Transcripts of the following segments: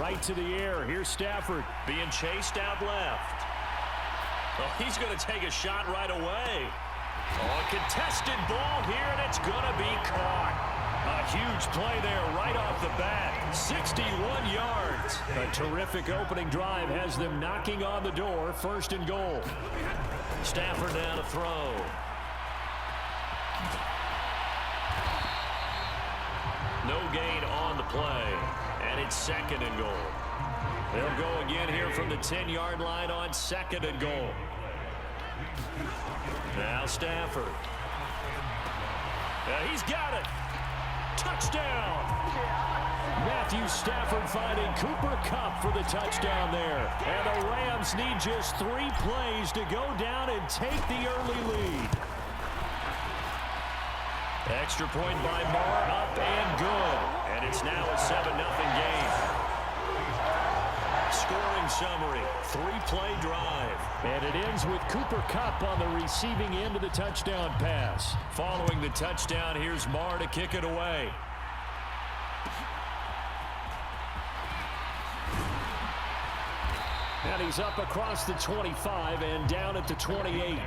Right to the air. Here's Stafford. Being chased out left. Oh, he's going to take a shot right away. Oh, a contested ball here, and it's going to be caught. A huge play there right off the bat. 61 yards. A terrific opening drive has them knocking on the door. First and goal. Stafford down to throw. No gain on the play, and it's second and goal. They'll go again here from the 10-yard line on second and goal. Now Stafford. He's got it. Touchdown. Matthew Stafford finding Cooper Kupp for the touchdown there. And the Rams need just 3 plays to go down and take the early lead. Extra point by Marr, up and good. And it's now a 7-0 game. Scoring summary, 3-play drive. And it ends with Cooper Kupp on the receiving end of the touchdown pass. Following the touchdown, here's Marr to kick it away. And he's up across the 25 and down at the 28.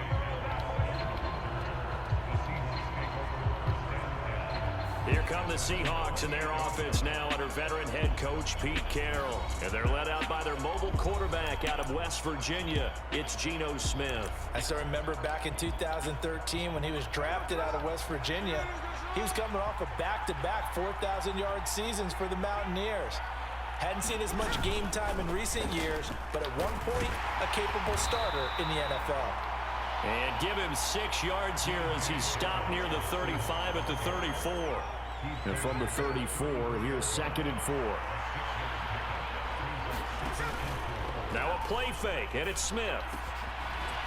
Here come the Seahawks and their offense now under veteran head coach Pete Carroll. And they're led out by their mobile quarterback out of West Virginia. It's Geno Smith. I still remember back in 2013 when he was drafted out of West Virginia. He was coming off a back-to-back 4,000-yard seasons for the Mountaineers. Hadn't seen as much game time in recent years, but at one point, a capable starter in the NFL. And give him 6 yards here as he's stopped near the 35 at the 34. And from the 34, here's second and 4. Now a play fake, and it's Smith.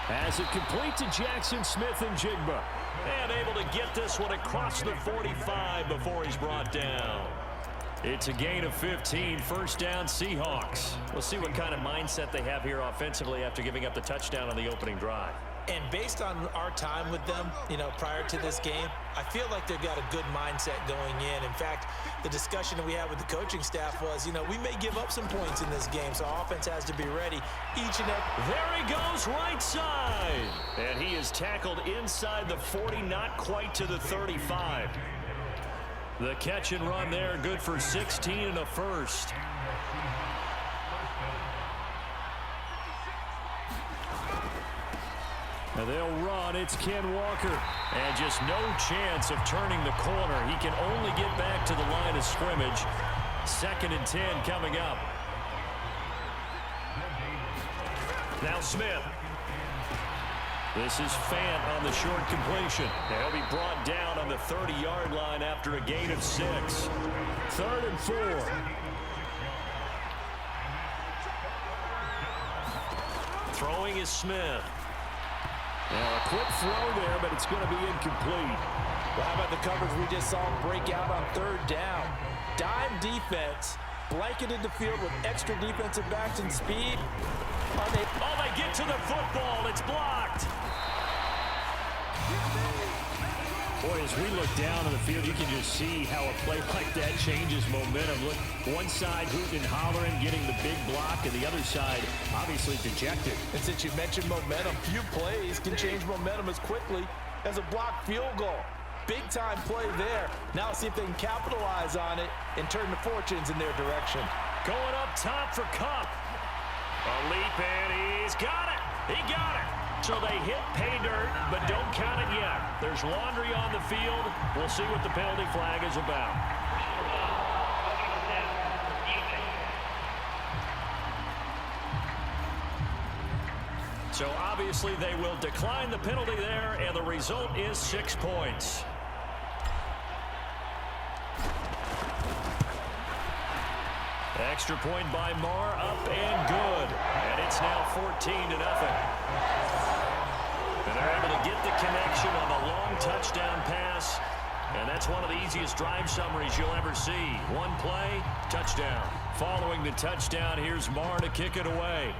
As it complete to Jackson Smith and Jigba. And able to get this one across the 45 before he's brought down. It's a gain of 15, first down Seahawks. We'll see what kind of mindset they have here offensively after giving up the touchdown on the opening drive. And based on our time with them, prior to this game, I feel like they've got a good mindset going in. In fact, the discussion that we had with the coaching staff was, we may give up some points in this game, so offense has to be ready each and every. There he goes, right side. And he is tackled inside the 40, not quite to the 35. The catch and run there, good for 16 and a first. Now they'll run. It's Ken Walker. And just no chance of turning the corner. He can only get back to the line of scrimmage. Second and 10 coming up. Now Smith. This is Fant on the short completion. He'll be brought down on the 30-yard line after a gain of 6. Third and 4. Throwing is Smith. Now a quick throw there, but it's going to be incomplete. Well, how about the coverage we just saw break out on third down? Dime defense, blanketed the field with extra defensive backs and speed. Oh, they get to the football. It's blocked. Boy, as we look down on the field, you can just see how a play like that changes momentum. Look, one side hooting and hollering, getting the big block, and the other side obviously dejected. And since you mentioned momentum, few plays can change momentum as quickly as a blocked field goal. Big-time play there. Now see if they can capitalize on it and turn the fortunes in their direction. Going up top for Kupp. A leap, and he's got it. He got it. So they hit pay dirt, but don't count it yet. There's laundry on the field. We'll see what the penalty flag is about. So obviously they will decline the penalty there, and the result is 6 points. Extra point by Marr, up and good. And it's now 14-0. And they're able to get the connection on a long touchdown pass. And that's one of the easiest drive summaries you'll ever see. One play, touchdown. Following the touchdown, here's Marr to kick it away.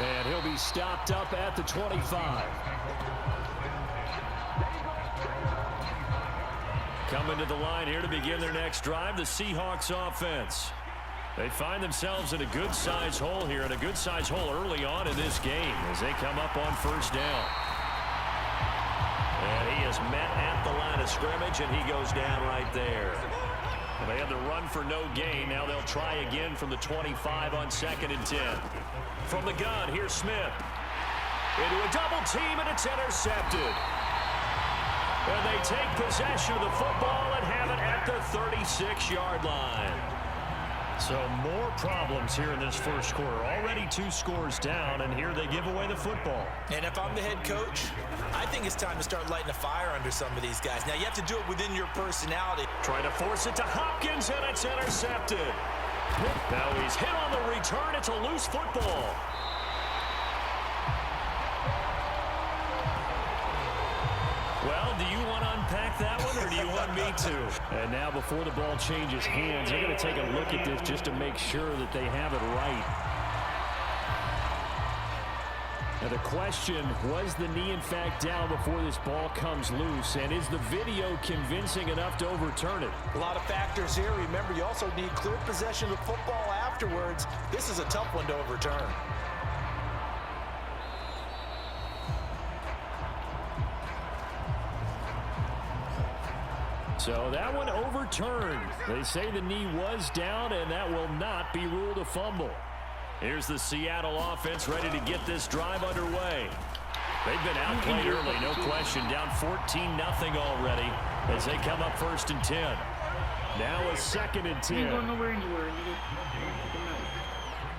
And he'll be stopped up at the 25. Coming to the line here to begin their next drive, the Seahawks offense. They find themselves in a good-sized hole here, and a good-sized hole early on in this game as they come up on first down. And he is met at the line of scrimmage, and he goes down right there. Well, they had the run for no gain. Now they'll try again from the 25 on 2nd and 10. From the gun, here's Smith. Into a double team, and it's intercepted. And they take possession of the football and have it at the 36-yard line. So more problems here in this first quarter. Already 2 scores down, and here they give away the football. And if I'm the head coach, I think it's time to start lighting a fire under some of these guys. Now, you have to do it within your personality. Try to force it to Hopkins, and it's intercepted. Now he's hit on the return. It's a loose football. Well, do you want to unpack that one, or do you want me to? And now before the ball changes hands, they're going to take a look at this just to make sure that they have it right. Now the question, was the knee in fact down before this ball comes loose? And is the video convincing enough to overturn it? A lot of factors here. Remember, you also need clear possession of the football afterwards. This is a tough one to overturn. So that one overturned. They say the knee was down, and that will not be ruled a fumble. Here's the Seattle offense ready to get this drive underway. They've been outplayed early, no question. Down 14-0 already as they come up 1st and 10. Now a 2nd and 10. You ain't going nowhere anywhere.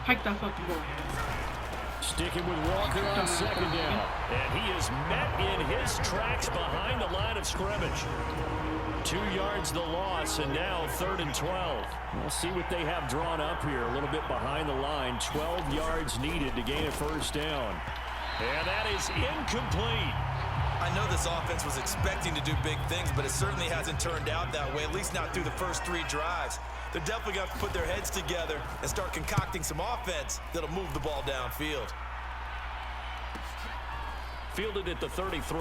Hike that fucking ball. Sticking with Walker on 2nd down. And he is met in his tracks behind the line of scrimmage. 2 yards the loss, and now 3rd and 12. We'll see what they have drawn up here. A little bit behind the line. 12 yards needed to gain a 1st down. And that is incomplete. I know this offense was expecting to do big things, but it certainly hasn't turned out that way, at least not through the first 3 drives. They're definitely going to have to put their heads together and start concocting some offense that'll move the ball downfield. Fielded at the 33.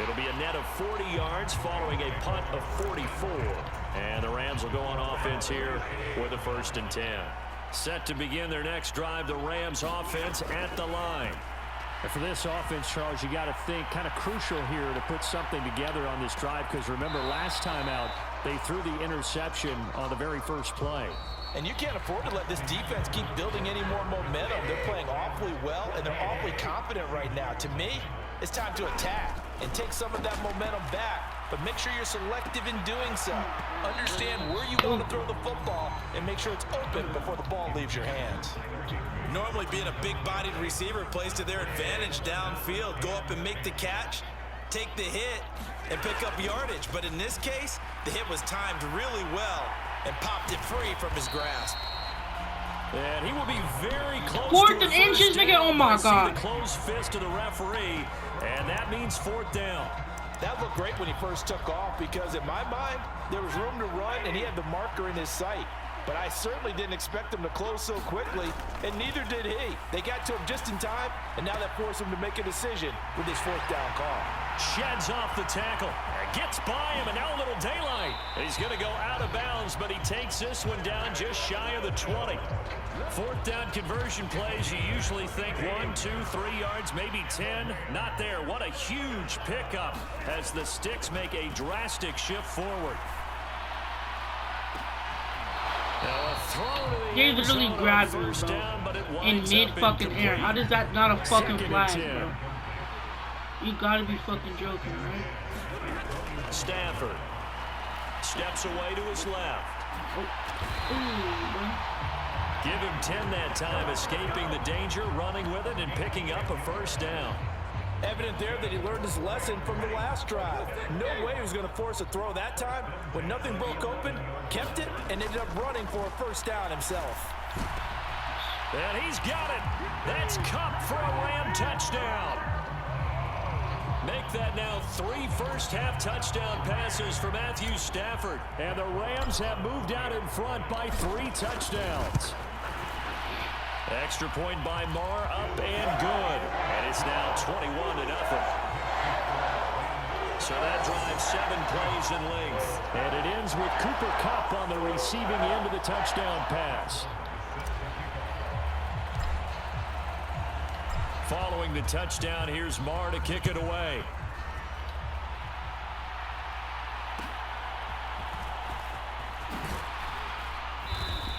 It'll be a net of 40 yards following a punt of 44. And the Rams will go on offense here with a 1st and 10. Set to begin their next drive, the Rams offense at the line. And for this offense, Charles, you got to think kind of crucial here to put something together on this drive, because remember last time out they threw the interception on the very first play. And you can't afford to let this defense keep building any more momentum. They're playing awfully well, and they're awfully confident right now. To me, it's time to attack and take some of that momentum back, but make sure you're selective in doing so. Understand where you want to throw the football and make sure it's open before the ball leaves your hands. Normally, being a big-bodied receiver plays to their advantage downfield. Go up and make the catch, take the hit, and pick up yardage. But in this case, the hit was timed really well and popped it free from his grasp. And he will be very close. 4th and inches, nigga. Oh my God. The closed fist to the referee, and that means 4th down. That looked great when he first took off, because in my mind, there was room to run and he had the marker in his sight. But I certainly didn't expect him to close so quickly, and neither did he. They got to him just in time, and now that forced him to make a decision with his 4th down call. Sheds off the tackle. Gets by him, and now a little daylight. He's going to go out of bounds, but he takes this one down just shy of the 20. 4th down conversion plays, you usually think 1, 2, 3 yards, maybe 10. Not there. What a huge pickup as the Sticks make a drastic shift forward. They literally grabbed him, bro, in mid-fucking-air. How does that not a fucking flag, bro? You gotta be fucking joking, right? Stafford steps away to his left. Give him 10 that time, escaping the danger, running with it, and picking up a 1st down. Evident there that he learned his lesson from the last drive. No way he was going to force a throw that time. When nothing broke open, kept it, and ended up running for a 1st down himself. And he's got it. That's Cup for a Ram touchdown. Make that now 3 first-half touchdown passes for Matthew Stafford. And the Rams have moved out in front by 3 touchdowns. Extra point by Marr, up and good. And it's now 21-0. So that drives 7 plays in length. And it ends with Cooper Kupp on the receiving end of the touchdown pass. Following the touchdown, here's Marr to kick it away.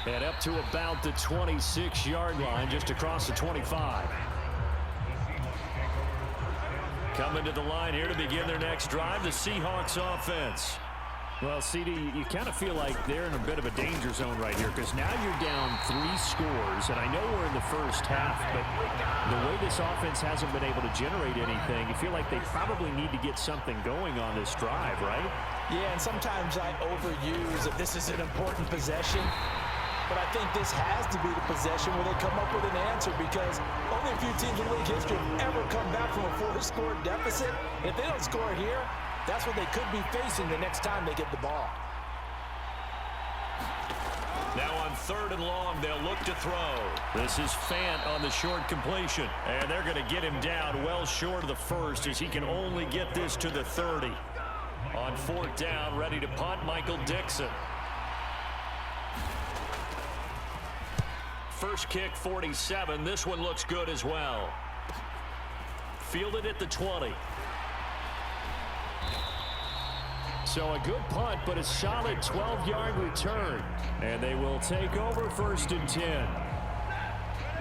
And up to about the 26-yard line, just across the 25. Coming to the line here to begin their next drive, the Seahawks offense. Well, CD, you kind of feel like they're in a bit of a danger zone right here because now you're down 3 scores, and I know we're in the first half, but the way this offense hasn't been able to generate anything, you feel like they probably need to get something going on this drive, right? Yeah, and sometimes I overuse that this is an important possession. But I think this has to be the possession where they come up with an answer because only a few teams in league history have ever come back from a 4-score deficit. And if they don't score here, that's what they could be facing the next time they get the ball. Now on 3rd and long, they'll look to throw. This is Fant on the short completion. And they're going to get him down well short of the first as he can only get this to the 30. On 4th down, ready to punt, Michael Dixon. First kick, 47. This one looks good as well. Fielded at the 20. So a good punt, but a solid 12-yard return. And they will take over 1st and 10.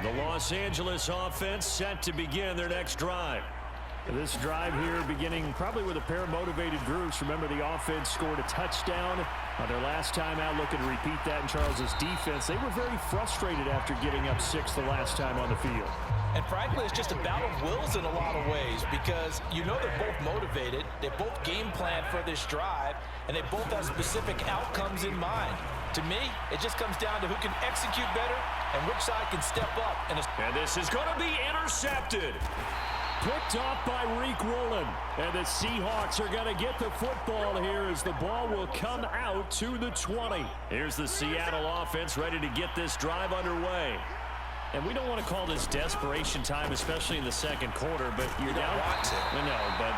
The Los Angeles offense set to begin their next drive. This drive here beginning probably with a pair of motivated groups. Remember, the offense scored a touchdown on their last time out, looking to repeat that in Charles's defense. They were very frustrated after getting up 6 the last time on the field. And frankly, it's just a battle of wills in a lot of ways because you know they're both motivated, they both game plan for this drive, and they both have specific outcomes in mind. To me, it just comes down to who can execute better and which side can step up. And this is going to be intercepted. Picked off by Reek Woolen. And the Seahawks are going to get the football here as the ball will come out to the 20. Here's the Seattle offense ready to get this drive underway. And we don't want to call this desperation time, especially in the second quarter, but you're down. No, but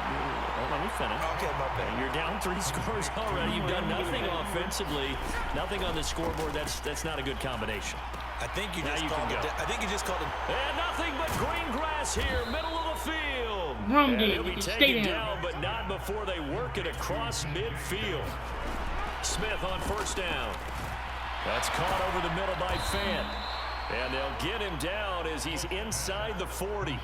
let me finish. Okay, my bad. You're down 3 scores already. You've done nothing offensively, nothing on the scoreboard. That's not a good combination. I think you just called it. I think you just called it. And nothing but green grass here, middle of the field. Wrong and game. he'll be taken down, but not before they work it across midfield. Smith on 1st down. That's caught over the middle by Fant. And they'll get him down as he's inside the 40.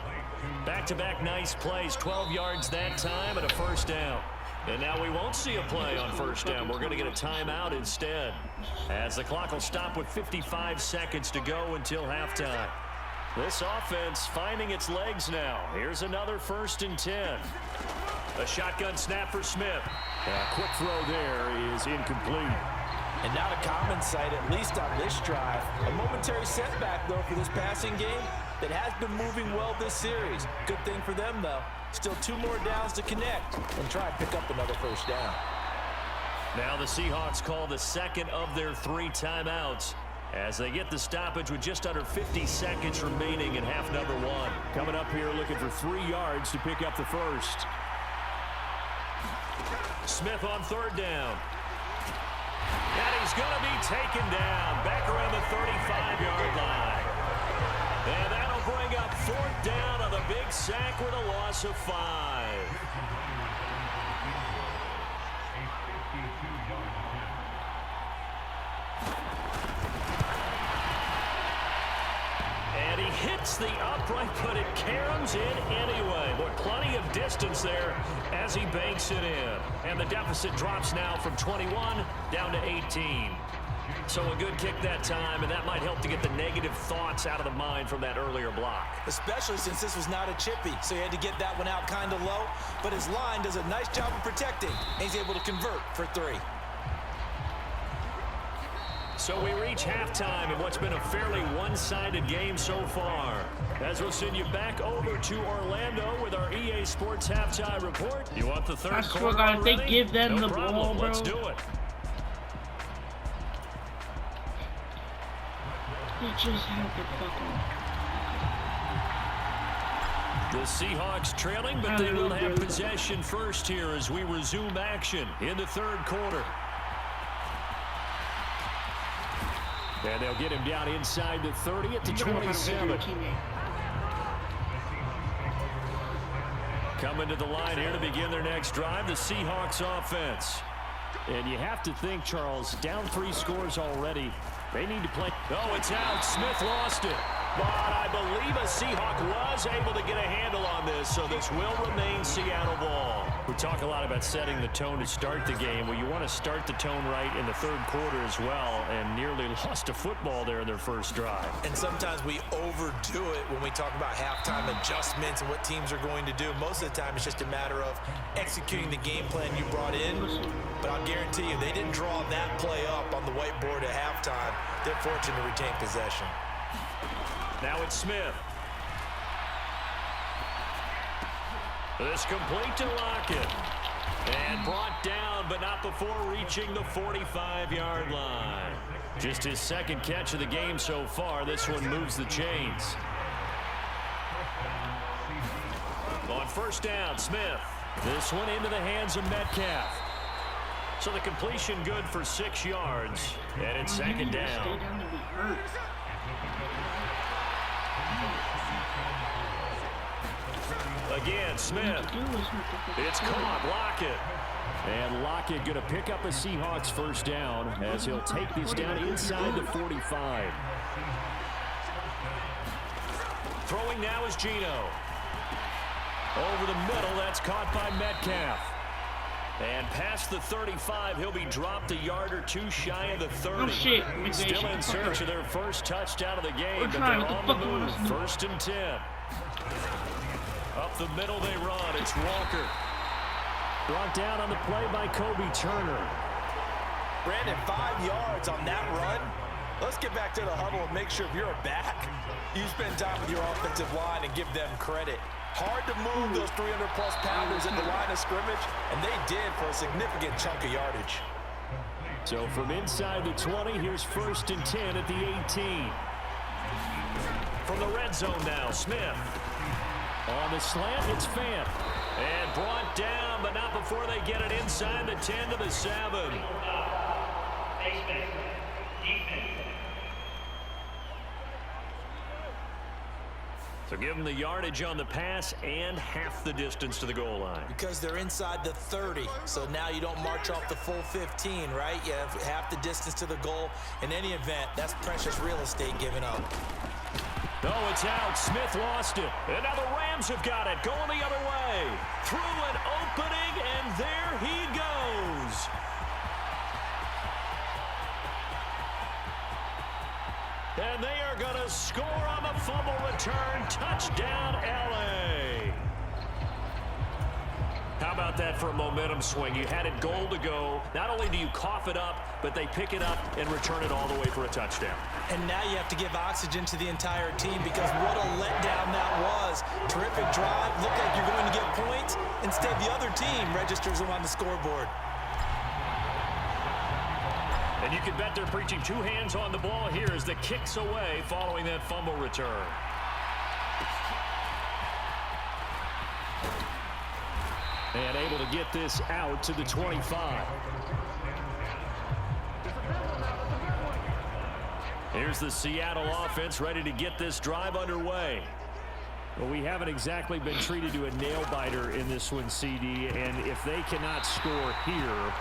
Back-to-back nice plays, 12 yards that time and a 1st down. And now we won't see a play on 1st down. We're going to get a timeout instead, as the clock will stop with 55 seconds to go until halftime. This offense finding its legs now. Here's another 1st and 10. A shotgun snap for Smith. A quick throw there is incomplete. And not a common sight, at least on this drive. A momentary setback, though, for this passing game that has been moving well this series. Good thing for them, though. Still 2 more downs to connect and try and pick up another 1st down. Now the Seahawks call the second of their 3 timeouts as they get the stoppage with just under 50 seconds remaining in half number 1. Coming up here looking for 3 yards to pick up the 1st. Smith on 3rd down. And he's going to be taken down back around the 35-yard line. And that'll bring up 4th down on the big sack with a loss of 5. And he hits the upright, but it caroms in anyway. But plenty of distance there as he banks it in. And the deficit drops now from 21 down to 18. So a good kick that time, and that might help to get the negative thoughts out of the mind from that earlier block. Especially since this was not a chippy, so he had to get that one out kind of low. But his line does a nice job of protecting, and he's able to convert for 3. So we reach halftime in what's been a fairly one-sided game so far. As we'll send you back over to Orlando with our EA Sports Halftime Report. You want the third quarter already? They give them no the problem. ball, bro. Let's do it. They just have the fucking... The Seahawks trailing, but they will have possession first here as we resume action in the third quarter. And they'll get him down inside the 30 at the 27. Coming to the line here to begin their next drive, the Seahawks offense. And you have to think, Charles, down 3 scores already. They need to play. Oh, it's out. Smith lost it. But I believe a Seahawk was able to get a handle on this, so this will remain Seattle ball. We talk a lot about setting the tone to start the game. Well, you want to start the tone right in the third quarter as well, and nearly lost a football there in their first drive. And sometimes we overdo it when we talk about halftime adjustments and what teams are going to do. Most of the time, it's just a matter of executing the game plan you brought in. But I'll guarantee you, they didn't draw that play up on the whiteboard at halftime. They're fortunate to retain possession. Now it's Smith. This complete to Lockett. And brought down, but not before reaching the 45-yard line. Just his second catch of the game so far. This one moves the chains. On first down, Smith. This one into the hands of Metcalf. So the completion good for 6 yards. And it's second down. Again, Smith. It's caught. Lockett. And Lockett going to pick up a Seahawks first down as he'll take this down inside the 45. Throwing now is Geno. Over the middle, that's caught by Metcalf. And past the 35, he'll be dropped a yard or 2 shy of the 30. Oh, shit. Still in search of their first touchdown of the game, but they're on the move. First and 10. Up the middle they run. It's Walker. Brought down on the play by Kobe Turner. Brandon, 5 yards on that run. Let's get back to the huddle and make sure if you're a back, you spend time with your offensive line and give them credit. Hard to move those 300-plus pounders at the line of scrimmage, and they did for a significant chunk of yardage. So from inside the 20, here's first and 10 at the 18. From the red zone now, Smith. On the slant, it's Fant. And brought down, but not before they get it inside the 10 to the 7. So give them the yardage on the pass and half the distance to the goal line. Because they're inside the 30, so now you don't march off the full 15, right? You have half the distance to the goal. In any event, that's precious real estate given up. Oh, it's out. Smith lost it. And now the Rams have got it. Going the other way. Through an opening, and there he goes. And they are going to score on the fumble return. Touchdown, L.A. How about that for a momentum swing? You had it goal to go. Not only do you cough it up, but they pick it up and return it all the way for a touchdown. And now you have to give oxygen to the entire team because what a letdown that was. Terrific drive. Look like you're going to get points. Instead, the other team registers them on the scoreboard. And you can bet they're preaching 2 hands on the ball here as the kick's away following that fumble return. And able to get this out to the 25. Here's the Seattle offense ready to get this drive underway. Well, we haven't exactly been treated to a nail-biter in this one, CD, and if they cannot score here,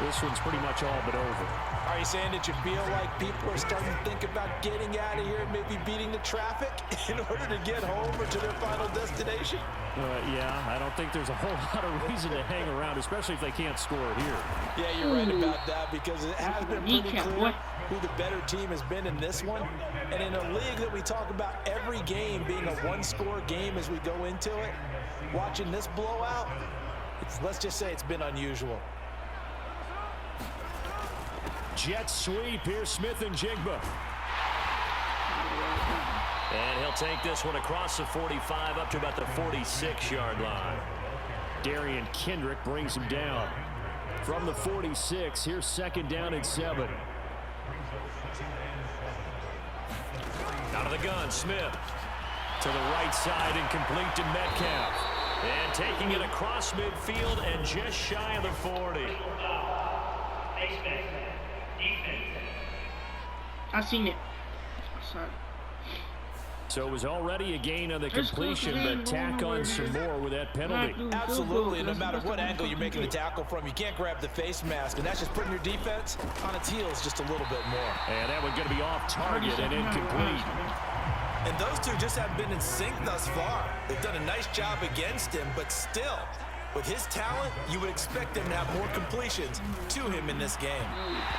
this one's pretty much all but over. Are you saying that you feel like people are starting to think about getting out of here and maybe beating the traffic in order to get home or to their final destination? Yeah, I don't think there's a whole lot of reason to hang around, especially if they can't score here. Yeah, you're right about that because it has been pretty clear who the better team has been in this one. And in a league that we talk about every game being a one-score game as we go into it, watching this blowout, let's just say it's been unusual. Jet sweep here, Smith and Jigba. And he'll take this one across the 45 up to about the 46-yard line. Darian Kendrick brings him down. From the 46, here's second down and 7. Out of the gun, Smith. To the right side and complete to Metcalf. And taking it across midfield and just shy of the 40. I seen it. Sorry. So it was already a gain on the completion, but tack on some more with that penalty. Absolutely. No matter what angle you're making the tackle from, you can't grab the face mask, and that's just putting your defense on its heels just a little bit more. And that one's going to be off target and incomplete. And those two just haven't been in sync thus far. They've done a nice job against him, but still, with his talent, you would expect him to have more completions to him in this game.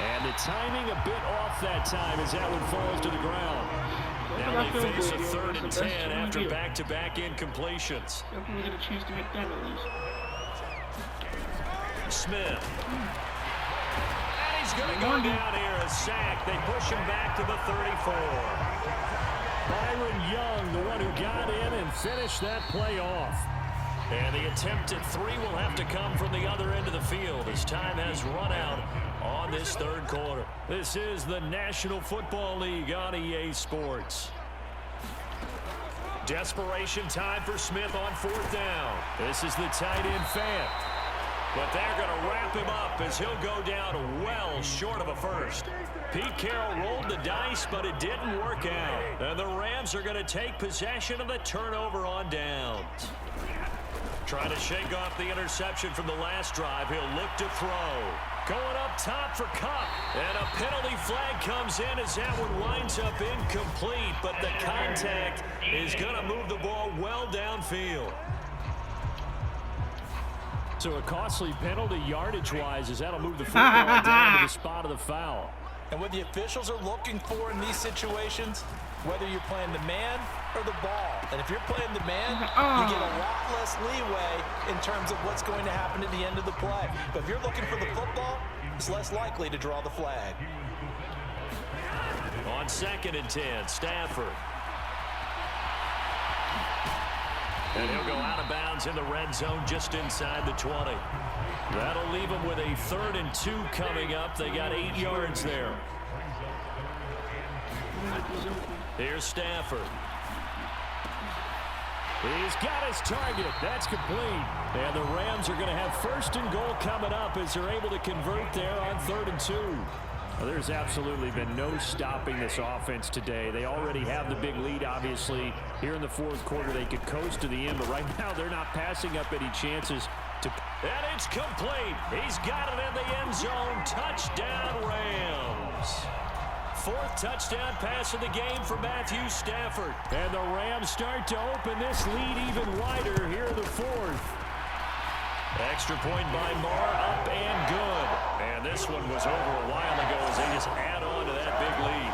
And the timing a bit off that time as that one falls to the ground. Now they face a 3rd and 10 after back-to-back incompletions. Definitely get a chance to make that at least. Smith. And he's going to go down here, a sack. They push him back to the 34. Byron Young, the one who got in and finished that play off. And the attempt at 3 will have to come from the other end of the field as time has run out on this 3rd quarter. This is the National Football League on EA Sports. Desperation time for Smith on 4th down. This is the tight end Fant. But they're going to wrap him up as he'll go down well short of a first. Pete Carroll rolled the dice, but it didn't work out. And the Rams are going to take possession of the turnover on downs. Trying to shake off the interception from the last drive. He'll look to throw. Going up top for Kupp. And a penalty flag comes in as that one winds up incomplete. But the contact is going to move the ball well downfield. So a costly penalty yardage-wise as that'll move the football down to the spot of the foul. And what the officials are looking for in these situations, whether you're playing the man or the ball. And if you're playing the man, you get a lot less leeway in terms of what's going to happen at the end of the play. But if you're looking for the football, it's less likely to draw the flag. On 2nd and 10, Stafford. And he'll go out of bounds in the red zone just inside the 20. That'll leave them with a 3rd and 2 coming up. They got 8 yards there. Here's Stafford. He's got his target. That's complete. And the Rams are going to have 1st and goal coming up as they're able to convert there on 3rd and 2. Well, there's absolutely been no stopping this offense today. They already have the big lead, obviously. Here in the 4th quarter, they could coast to the end, but right now they're not passing up any chances to... And it's complete. He's got it in the end zone. Touchdown, Rams. 4th touchdown pass of the game for Matthew Stafford. And the Rams start to open this lead even wider here in the 4th. Extra point by Marr, up and good. And this one was over a while ago as they just add on to that big lead.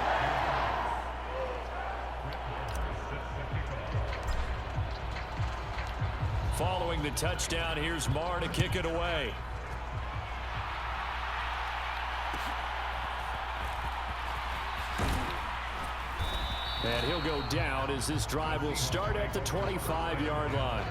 Following the touchdown, here's Marr to kick it away. And he'll go down as this drive will start at the 25-yard line.